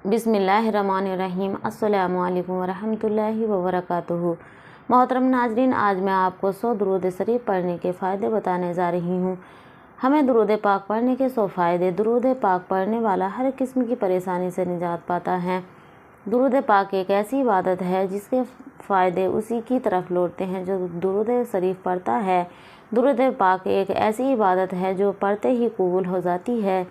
بسم اللہ الرحمن الرحیم۔ السلام علیکم ورحمۃ اللہ وبرکاتہ۔ محترم ناظرین، آج میں آپ کو 100 درود شریف پڑھنے کے فائدے بتانے جا رہی ہوں۔ ہمیں درود پاک پڑھنے کے 100 فائدے۔ درود پاک پڑھنے والا ہر قسم کی پریشانی سے نجات پاتا ہے۔ درود پاک ایک ایسی عبادت ہے جس کے فائدے اسی کی طرف لوٹتے ہیں جو درود شریف پڑھتا ہے۔ درود پاک ایک ایسی عبادت ہے جو پڑھتے ہی قبول ہو جاتی ہے۔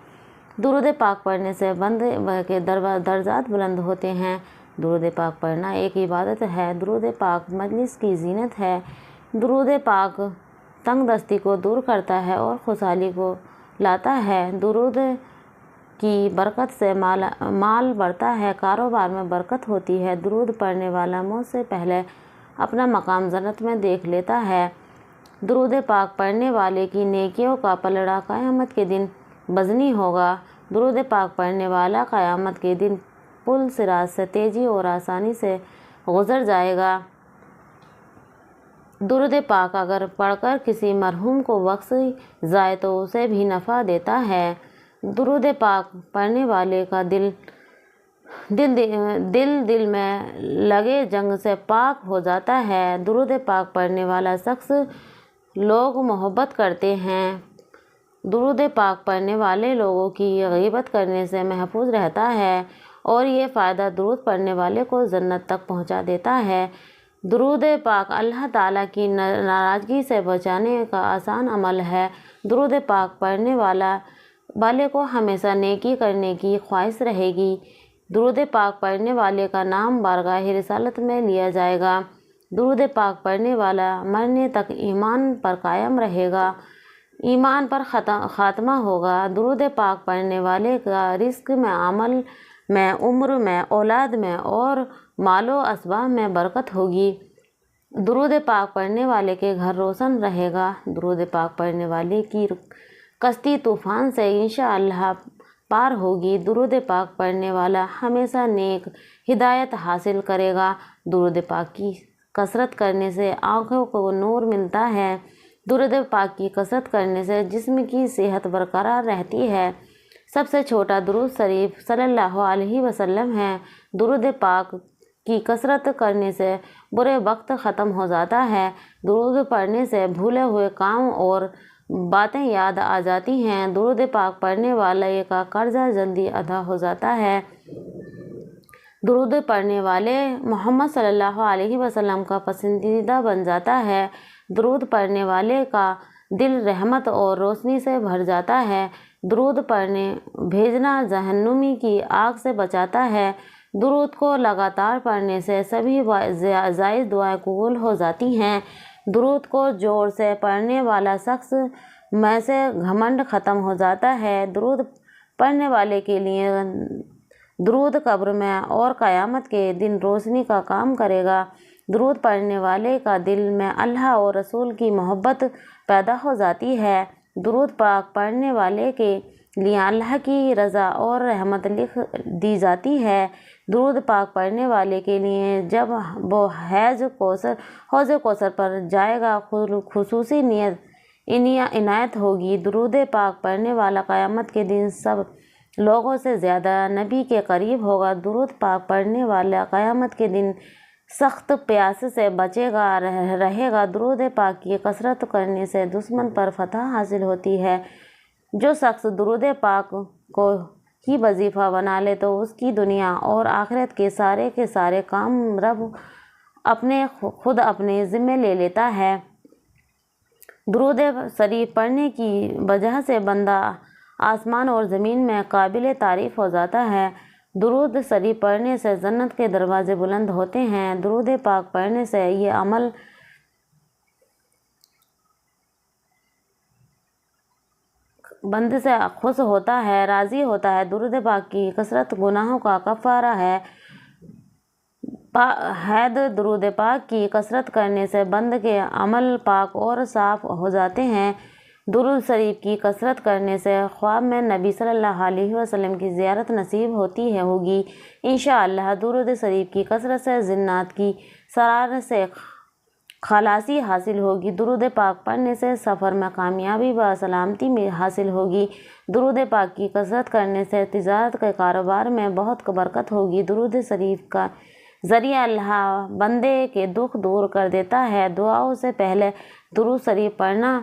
درود پاک پڑھنے سے بندے کے درجات بلند ہوتے ہیں۔ درود پاک پڑھنا ایک عبادت ہے۔ درود پاک مجلس کی زینت ہے۔ درود پاک تنگ دستی کو دور کرتا ہے اور خوشحالی کو لاتا ہے۔ درود کی برکت سے مال بڑھتا ہے، کاروبار میں برکت ہوتی ہے۔ درود پڑھنے والا موت سے پہلے اپنا مقام جنت میں دیکھ لیتا ہے۔ درود پاک پڑھنے والے کی نیکیوں کا پلڑا قیامت کے دن وزنی ہوگا۔ درود پاک پڑھنے والا قیامت کے دن پل صراط سے تیزی اور آسانی سے گزر جائے گا۔ درود پاک اگر پڑھ کر کسی مرحوم کو بخشی جائے تو اسے بھی نفع دیتا ہے۔ درود پاک پڑھنے والے کا دل میں لگے جنگ سے پاک ہو جاتا ہے۔ درود پاک پڑھنے والا شخص لوگ محبت کرتے ہیں۔ درود پاک پڑھنے والے لوگوں کی غیبت کرنے سے محفوظ رہتا ہے اور یہ فائدہ درود پڑھنے والے کو جنت تک پہنچا دیتا ہے۔ درود پاک اللہ تعالیٰ کی ناراضگی سے بچانے کا آسان عمل ہے۔ درود پاک پڑھنے والے کو ہمیشہ نیکی کرنے کی خواہش رہے گی۔ درود پاک پڑھنے والے کا نام بارگاہ رسالت میں لیا جائے گا۔ درود پاک پڑھنے والا مرنے تک ایمان پر قائم رہے گا، ایمان پر خاتمہ ہوگا۔ درود پاک پڑھنے والے کا رزق میں، عمل میں، عمر میں، اولاد میں اور مال و اسباب میں برکت ہوگی۔ درود پاک پڑھنے والے کے گھر روشن رہے گا۔ درود پاک پڑھنے والے کی کشتی طوفان سے انشاءاللہ پار ہوگی۔ درود پاک پڑھنے والا ہمیشہ نیک ہدایت حاصل کرے گا۔ درود پاک کی کثرت کرنے سے آنکھوں کو نور ملتا ہے۔ درود پاک کی کثرت کرنے سے جسم کی صحت برقرار رہتی ہے۔ سب سے چھوٹا درود شریف صلی اللہ علیہ وسلم ہے۔ درود پاک کی کثرت کرنے سے برے وقت ختم ہو جاتا ہے۔ درود پڑھنے سے بھولے ہوئے کام اور باتیں یاد آ جاتی ہیں۔ درود پاک پڑھنے والے کا قرضہ جلدی ادا ہو جاتا ہے۔ درود پڑھنے والے محمد صلی اللہ علیہ وسلم کا پسندیدہ بن جاتا ہے۔ درود پڑھنے والے کا دل رحمت اور روشنی سے بھر جاتا ہے۔ درود بھیجنا جہنمی کی آگ سے بچاتا ہے۔ درود کو لگاتار پڑھنے سے سبھی جائز دعائیں قبول ہو جاتی ہیں۔ درود کو زور سے پڑھنے والا شخص میں سے گھمنڈ ختم ہو جاتا ہے۔ درود پڑھنے والے کے لیے درود قبر میں اور قیامت کے دن روشنی کا کام کرے گا۔ درود پڑھنے والے کا دل میں اللہ اور رسول کی محبت پیدا ہو جاتی ہے۔ درود پاک پڑھنے والے کے لیے اللہ کی رضا اور رحمت لکھ دی جاتی ہے۔ درود پاک پڑھنے والے کے لیے جب وہ حوض کوثر پر جائے گا خصوصی عنایت ہوگی۔ درود پاک پڑھنے والا قیامت کے دن سب لوگوں سے زیادہ نبی کے قریب ہوگا۔ درود پاک پڑھنے والا قیامت کے دن سخت پیاس سے بچے رہے گا۔ درود پاک کی کثرت کرنے سے دشمن پر فتح حاصل ہوتی ہے۔ جو شخص درود پاک کو ہی وظیفہ بنا لے تو اس کی دنیا اور آخرت کے سارے کام رب خود اپنے ذمے لے لیتا ہے۔ درود شریف پڑھنے کی وجہ سے بندہ آسمان اور زمین میں قابل تعریف ہو جاتا ہے۔ درود شریف پڑھنے سے جنت کے دروازے بلند ہوتے ہیں۔ درود پاک پڑھنے سے یہ عمل بندے سے خوش ہوتا ہے، راضی ہوتا ہے۔ درود پاک کی کثرت گناہوں کا کفارہ ہے۔ درود پاک کی کثرت کرنے سے بندے کے عمل پاک اور صاف ہو جاتے ہیں۔ درود شریف کی کثرت کرنے سے خواب میں نبی صلی اللہ علیہ وسلم کی زیارت نصیب ہوگی انشاءاللہ۔ درود شریف کی کثرت سے جنات کی شرارت سے خلاصی حاصل ہوگی۔ درود پاک پڑھنے سے سفر میں کامیابی و سلامتی میں حاصل ہوگی۔ درود پاک کی کثرت کرنے سے تجارت کے کاروبار میں بہت برکت ہوگی۔ درود شریف کا ذریعہ اللہ بندے کے دکھ دور کر دیتا ہے۔ دعاؤں سے پہلے درود شریف پڑھنا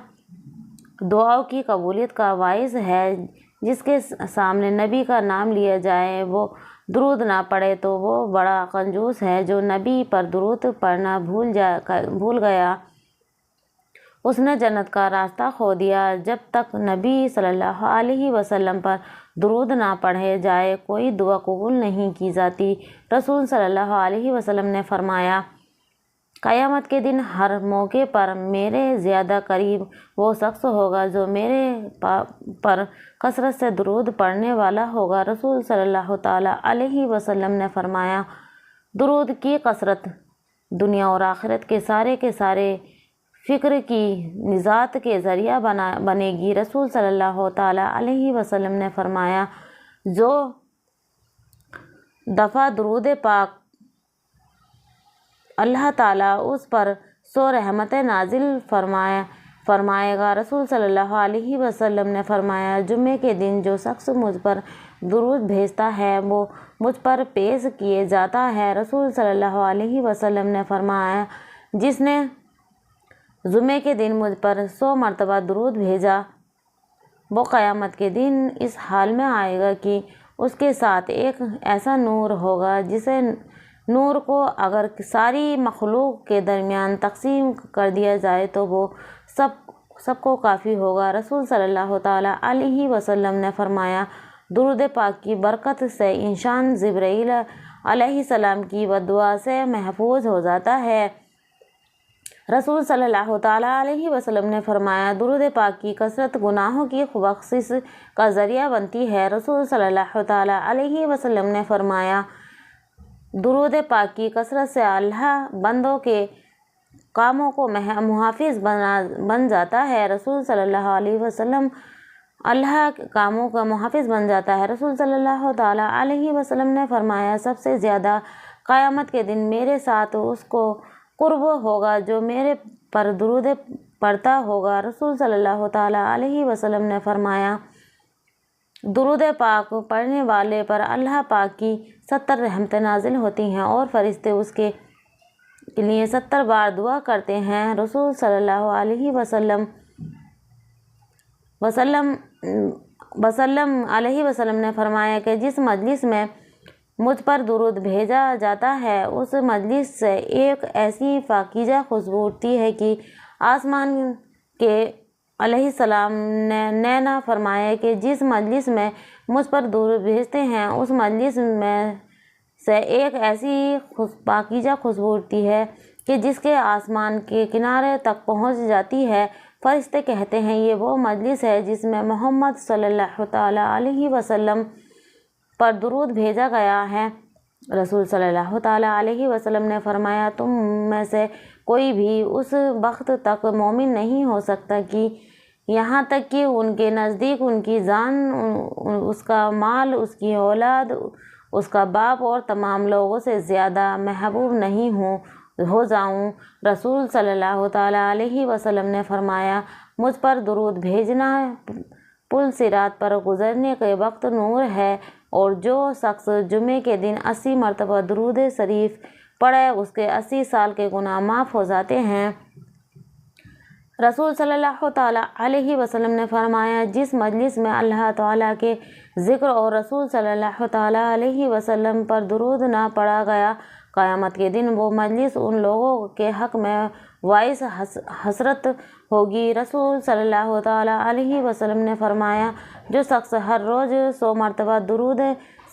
دعاؤں کی قبولیت کا باعث ہے۔ جس کے سامنے نبی کا نام لیا جائے وہ درود نہ پڑھے تو وہ بڑا کنجوس ہے۔ جو نبی پر درود پڑھنا بھول گیا اس نے جنت کا راستہ کھو دیا۔ جب تک نبی صلی اللہ علیہ وسلم پر درود نہ پڑھے جائے کوئی دعا قبول نہیں کی جاتی۔ رسول صلی اللہ علیہ وسلم نے فرمایا، قیامت کے دن ہر موقع پر میرے زیادہ قریب وہ شخص ہوگا جو میرے پر کثرت سے درود پڑھنے والا ہوگا۔ رسول صلی اللہ تعالیٰ علیہ وسلم نے فرمایا، درود کی کثرت دنیا اور آخرت کے سارے فکر کی نجات کے ذریعہ بنے گی۔ رسول صلی اللہ تعالیٰ علیہ وسلم نے فرمایا، جو دفعہ درود پاک اللہ تعالیٰ اس پر 100 رحمتیں نازل فرمائے گا۔ رسول صلی اللہ علیہ وسلم نے فرمایا، جمعے کے دن جو شخص مجھ پر درود بھیجتا ہے وہ مجھ پر پیش کیے جاتا ہے۔ رسول صلی اللہ علیہ وسلم نے فرمایا، جس نے جمعے کے دن مجھ پر 100 مرتبہ درود بھیجا وہ قیامت کے دن اس حال میں آئے گا کہ اس کے ساتھ ایک ایسا نور ہوگا جسے نور کو اگر ساری مخلوق کے درمیان تقسیم کر دیا جائے تو وہ سب کو کافی ہوگا۔ رسول صلی اللہ تعالیٰ علیہ وسلم نے فرمایا، درود پاک کی برکت سے انسان جبرائیل علیہ السلام کی بددعا سے محفوظ ہو جاتا ہے۔ رسول صلی اللہ تعالیٰ علیہ وسلم نے فرمایا، درود پاک کی کثرت گناہوں کی بخشش کا ذریعہ بنتی ہے۔ رسول صلی اللہ تعالیٰ علیہ وسلم نے فرمایا، درود پاک کی کثرت سے اللہ بندوں کے کاموں کو محافظ بن جاتا ہے۔ رسول صلی اللہ علیہ وسلم اللہ کے کاموں کا محافظ بن جاتا ہے۔ رسول صلی اللہ تعالیٰ علیہ وسلم نے فرمایا، سب سے زیادہ قیامت کے دن میرے ساتھ اس کو قرب ہوگا جو میرے پر درود پڑھتا ہوگا۔ رسول صلی اللہ تعالیٰ علیہ وسلم نے فرمایا، درود پاک پڑھنے والے پر اللہ پاک کی 70 رحمتیں نازل ہوتی ہیں اور فرشتے اس کے لیے 70 بار دعا کرتے ہیں۔ رسول صلی اللہ علیہ وسلم نے فرمایا کہ جس مجلس میں مجھ پر درود بھیجا جاتا ہے اس مجلس سے ایک ایسی پاکیزہ خوشبو اٹھتی ہے کہ آسمان کے علیہ السلام نے نہ فرمایا کہ جس مجلس میں مجھ پر درود بھیجتے ہیں اس مجلس میں سے ایک ایسی پاکیزہ خوشبو اٹھتی ہے کہ جس کے آسمان کے کنارے تک پہنچ جاتی ہے۔ فرشتے کہتے ہیں، یہ وہ مجلس ہے جس میں محمد صلی اللہ تعالیٰ علیہ وسلم پر درود بھیجا گیا ہے۔ رسول صلی اللہ تعالیٰ علیہ وسلم نے فرمایا، تم میں سے کوئی بھی اس وقت تک مومن نہیں ہو سکتا کہ یہاں تک کہ ان کے نزدیک ان کی جان، اس کا مال، اس کی اولاد، اس کا باپ اور تمام لوگوں سے زیادہ محبوب نہیں ہو جاؤں۔ رسول صلی اللہ تعالیٰ علیہ وسلم نے فرمایا، مجھ پر درود بھیجنا پل صراط پر گزرنے کے وقت نور ہے، اور جو شخص جمعے کے دن 80 مرتبہ درود شریف پڑھے اس کے 80 سال کے گناہ معاف ہو جاتے ہیں۔ رسول صلی اللہ تعالیٰ علیہ وسلم نے فرمایا، جس مجلس میں اللہ تعالیٰ کے ذکر اور رسول صلی اللہ تعالیٰ علیہ وسلم پر درود نہ پڑھا گیا قیامت کے دن وہ مجلس ان لوگوں کے حق میں باعث حسرت ہوگی۔ رسول صلی اللہ تعالیٰ علیہ وسلم نے فرمایا، جو شخص ہر روز 100 مرتبہ درود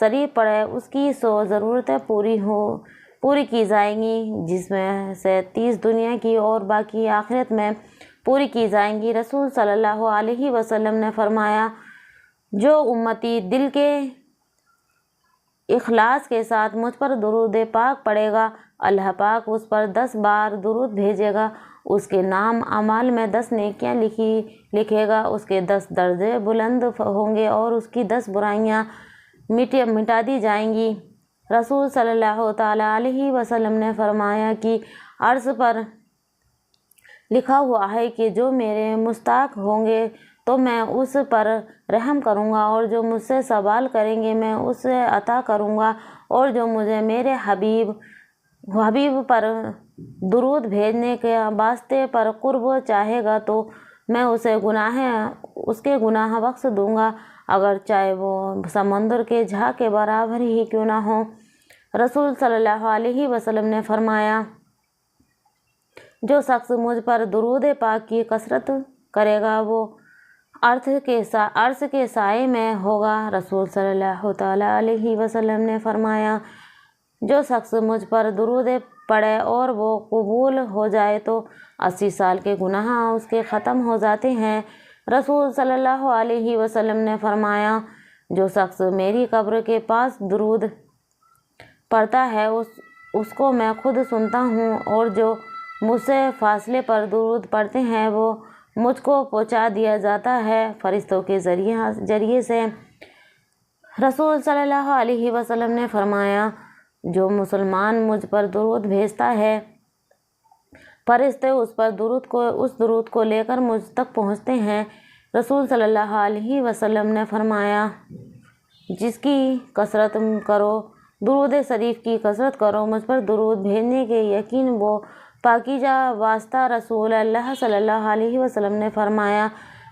شریف پڑھے اس کی 100 ضرورتیں پوری کی جائیں گی، جس میں سے 30 دنیا کی اور باقی آخرت میں پوری کی جائیں گی۔ رسول صلی اللہ علیہ وسلم نے فرمایا، جو امتی دل کے اخلاص کے ساتھ مجھ پر درود پاک پڑھے گا اللہ پاک اس پر 10 بار درود بھیجے گا، اس کے نام اعمال میں 10 نیکیاں لکھے گا، اس کے 10 درجے بلند ہوں گے اور اس کی 10 برائیاں مٹا دی جائیں گی۔ رسول صلی اللہ تعالیٰ علیہ وسلم نے فرمایا کہ عرش پر لکھا ہوا ہے کہ جو میرے مستحق ہوں گے تو میں اس پر رحم کروں گا، اور جو مجھ سے سوال کریں گے میں اسے عطا کروں گا، اور جو مجھے میرے حبیب پر درود بھیجنے کے واسطے پر قرب چاہے گا تو میں اس کے گناہ بخش دوں گا، اگر چاہے وہ سمندر کے جھاگ کے برابر ہی کیوں نہ ہو۔ رسول صلی اللہ علیہ وسلم نے فرمایا، جو شخص مجھ پر درود پاک کی کثرت کرے گا وہ عرش کے سائے میں ہوگا۔ رسول صلی اللہ تعالیٰ علیہ وسلم نے فرمایا، جو شخص مجھ پر درود پڑھے اور وہ قبول ہو جائے تو 80 سال کے گناہ اس کے ختم ہو جاتے ہیں۔ رسول صلی اللہ علیہ وسلم نے فرمایا، جو شخص میری قبر کے پاس درود پڑھتا ہے اس کو میں خود سنتا ہوں، اور جو مجھ سے فاصلے پر درود پڑھتے ہیں وہ مجھ کو پہنچا دیا جاتا ہے فرشتوں کے ذریعے سے۔ رسول صلی اللہ علیہ وسلم نے فرمایا، جو مسلمان مجھ پر درود بھیجتا ہے فرشتے اس درود کو لے کر مجھ تک پہنچتے ہیں۔ رسول صلی اللہ علیہ وسلم نے فرمایا، جس کی کثرت کرو، درود شریف کی کثرت کرو مجھ پر درود بھیجنے کے یقین وہ پاکیزہ واسطہ۔ رسول اللہ صلی اللہ علیہ وسلم نے فرمایا،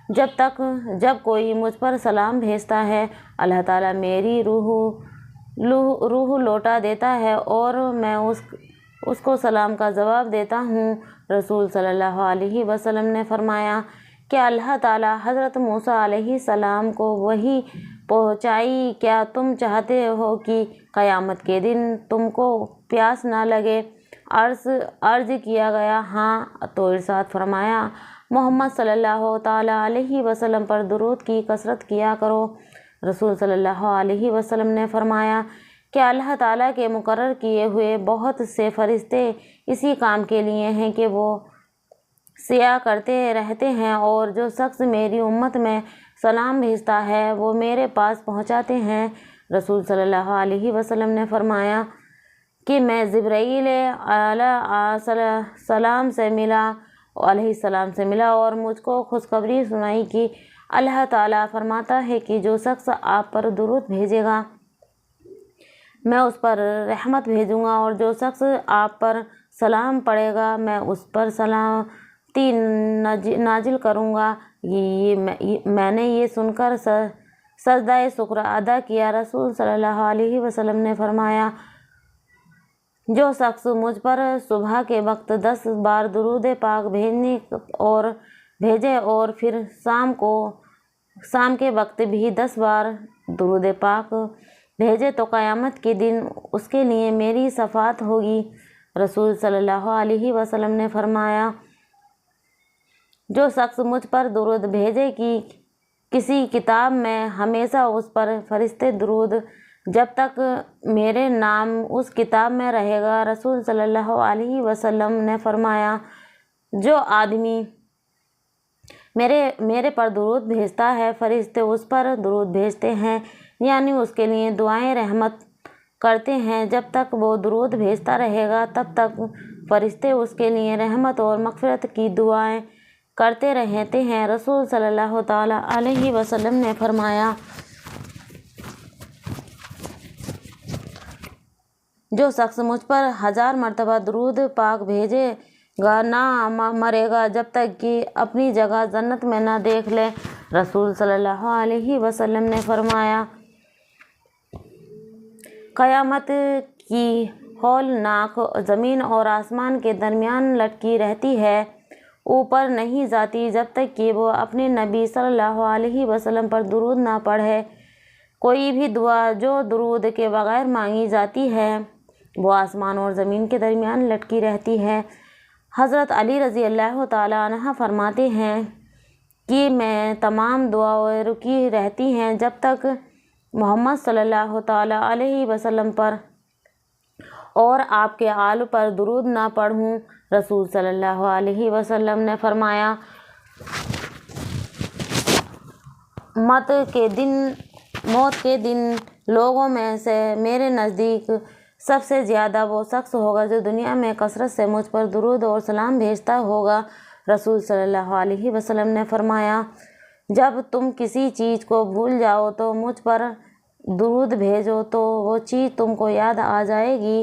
جب کوئی مجھ پر سلام بھیجتا ہے اللہ تعالیٰ میری روح لوٹا دیتا ہے اور میں اس کو سلام کا جواب دیتا ہوں۔ رسول صلی اللہ علیہ وسلم نے فرمایا کہ اللہ تعالیٰ حضرت موسیٰ علیہ السلام کو وحی پہنچائی، کیا تم چاہتے ہو کہ قیامت کے دن تم کو پیاس نہ لگے؟ عرض کیا گیا ہاں، تو ارشاد فرمایا، محمد صلی اللہ تعالیٰ علیہ وسلم پر درود کی کثرت کیا کرو۔ رسول صلی اللہ علیہ وسلم نے فرمایا کہ اللہ تعالیٰ کے مقرر کیے ہوئے بہت سے فرشتے اسی کام کے لیے ہیں کہ وہ سیاح کرتے رہتے ہیں، اور جو شخص میری امت میں سلام بھیجتا ہے وہ میرے پاس پہنچاتے ہیں۔ رسول صلی اللہ علیہ وسلم نے فرمایا کہ میں جبرائیل علیہ السلام سے ملا اور مجھ کو خوشخبری سنائی کہ اللہ تعالیٰ فرماتا ہے کہ جو شخص آپ پر درود بھیجے گا میں اس پر رحمت بھیجوں گا، اور جو شخص آپ پر سلام پڑھے گا میں اس پر سلامتی نازل کروں گا۔ میں نے یہ سن کر سجدہ شکر ادا کیا۔ رسول صلی اللہ علیہ وسلم نے فرمایا، جو شخص مجھ پر صبح کے وقت 10 بار درود پاک بھیجے اور پھر شام کے وقت بھی 10 بار درود پاک بھیجے تو قیامت کے دن اس کے لیے میری شفاعت ہوگی۔ رسول صلی اللہ علیہ وسلم نے فرمایا، جو شخص مجھ پر درود بھیجے کہ کسی کتاب میں ہمیشہ اس پر فرشتے درود جب تک میرے نام اس کتاب میں رہے گا۔ رسول صلی اللہ علیہ وسلم نے فرمایا، جو آدمی میرے پر درود بھیجتا ہے فرشتے اس پر درود بھیجتے ہیں، یعنی اس کے لیے دعائیں رحمت کرتے ہیں۔ جب تک وہ درود بھیجتا رہے گا تب تک فرشتے اس کے لیے رحمت اور مغفرت کی دعائیں کرتے رہتے ہیں۔ رسول صلی اللہ تعالیٰ علیہ وسلم نے فرمایا، جو شخص مجھ پر 1000 مرتبہ درود پاک بھیجے گا نہ مرے گا جب تک کہ اپنی جگہ جنت میں نہ دیکھ لے۔ رسول صلی اللہ علیہ وسلم نے فرمایا، قیامت کی ہولناک زمین اور آسمان کے درمیان لٹکی رہتی ہے، اوپر نہیں جاتی جب تک کہ وہ اپنے نبی صلی اللہ علیہ وسلم پر درود نہ پڑھے۔ کوئی بھی دعا جو درود کے بغیر مانگی جاتی ہے وہ آسمان اور زمین کے درمیان لٹکی رہتی ہے۔ حضرت علی رضی اللہ تعالیٰ عنہ فرماتے ہیں کہ میں تمام دعائیں رکی رہتی ہیں جب تک محمد صلی اللہ تعالیٰ علیہ وسلم پر اور آپ کے آل پر درود نہ پڑھوں۔ رسول صلی اللہ علیہ وسلم نے فرمایا، موت کے دن لوگوں میں سے میرے نزدیک سب سے زیادہ وہ شخص ہوگا جو دنیا میں کثرت سے مجھ پر درود اور سلام بھیجتا ہوگا۔ رسول صلی اللہ علیہ وسلم نے فرمایا، جب تم کسی چیز کو بھول جاؤ تو مجھ پر درود بھیجو تو وہ چیز تم کو یاد آ جائے گی۔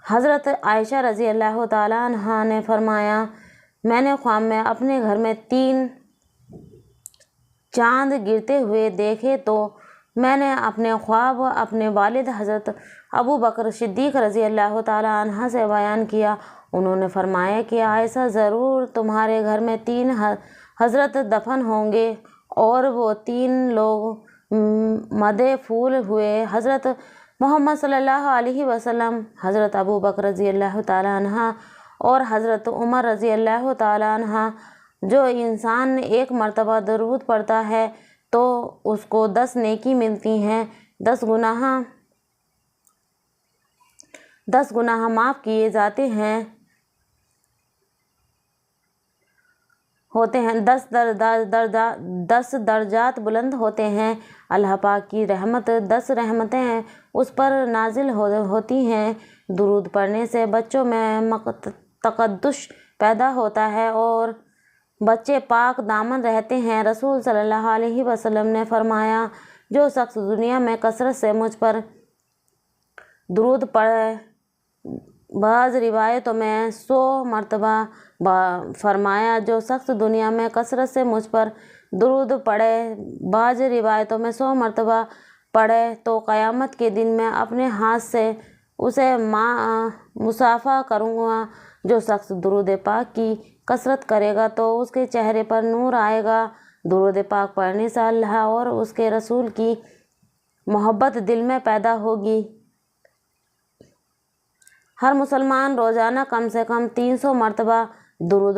حضرت عائشہ رضی اللہ تعالیٰ عنہا نے فرمایا، میں نے خواب میں اپنے گھر میں 3 چاند گرتے ہوئے دیکھے تو میں نے اپنے خواب اپنے والد حضرت ابو بکر صدیق رضی اللہ تعالیٰ عنہ سے بیان کیا۔ انہوں نے فرمایا کہ عائشہ، ضرور تمہارے گھر میں 3 حضرت دفن ہوں گے اور وہ 3 لوگ مدفون ہوئے، حضرت محمد صلی اللہ علیہ وسلم، حضرت ابو بکر رضی اللہ تعالیٰ عنہ اور حضرت عمر رضی اللہ تعالیٰ عنہ۔ جو انسان ایک مرتبہ درود پڑھتا ہے تو اس کو 10 نیکی ملتی ہیں، 10 گناہ معاف کیے جاتے ہیں ہوتے ہیں، 10 درجات بلند ہوتے ہیں، اللہ پاک کی رحمت 10 رحمتیں اس پر نازل ہوتی ہیں۔ درود پڑھنے سے بچوں میں تقدس پیدا ہوتا ہے اور بچے پاک دامن رہتے ہیں۔ رسول صلی اللہ علیہ وسلم نے فرمایا، جو شخص دنیا میں کثرت سے مجھ پر درود پڑھے، بعض روایتوں میں 100 مرتبہ فرمایا، جو شخص دنیا میں کثرت سے مجھ پر درود پڑھے، بعض روایتوں میں 100 مرتبہ پڑھے تو قیامت کے دن میں اپنے ہاتھ سے اسے مصافحہ کروں گا۔ جو شخص درود پاک کی کثرت کرے گا تو اس کے چہرے پر نور آئے گا۔ درود پاک پڑھنے سے اللہ اور اس کے رسول کی محبت دل میں پیدا ہوگی۔ ہر مسلمان روزانہ کم سے کم 300 مرتبہ درود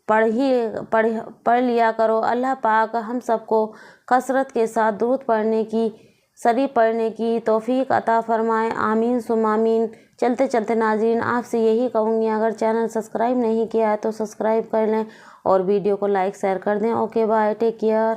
پڑھ لیا کرو۔ اللہ پاک ہم سب کو کثرت کے ساتھ درود پڑھنے کی، شریف پڑھنے کی توفیق عطا فرمائے، آمین ثم آمین۔ چلتے چلتے ناظرین، آپ سے یہی کہوں گی، اگر چینل سبسکرائب نہیں کیا ہے تو سبسکرائب کر لیں اور ویڈیو کو لائک شیئر کر دیں۔ Okay bye, take care.